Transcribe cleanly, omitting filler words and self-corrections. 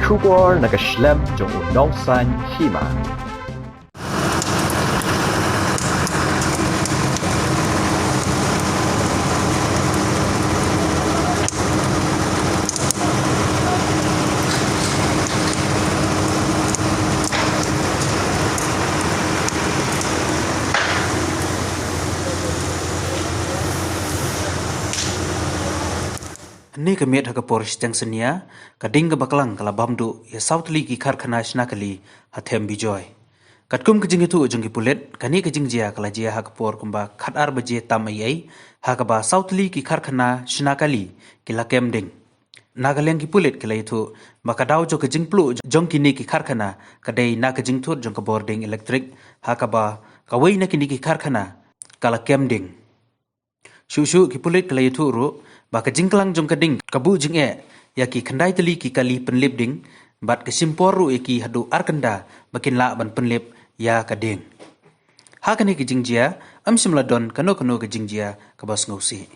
Schubor na geschlem jong no san hima. Ni kemit hakapor jang senia kading baklang kala bamdu ya sautli ki karkhana snakali hathem bijoy katkum kejing itu ujung ki pulet kani kejing jia kala jia hakapor kumba khatar baje tamai hakaba sautli ki karkhana snakali kila kemding nagaleng ki pulet kala itu bakadau jo kejing plu jong kini ki karkhana kadai na kejing thut jong ka boarding electric hakaba kawai na kini ki karkhana kala kemding Shushu ki pulit kala itu ru baka jingklang jong kading kabu jing ya ki khandai tali ki kali penlip ding bat ke simpor ru ki hadu arkanda bakin la ban penlip ya kading hakane ki jingjia am simladon kano ke jingjia kabas ngausi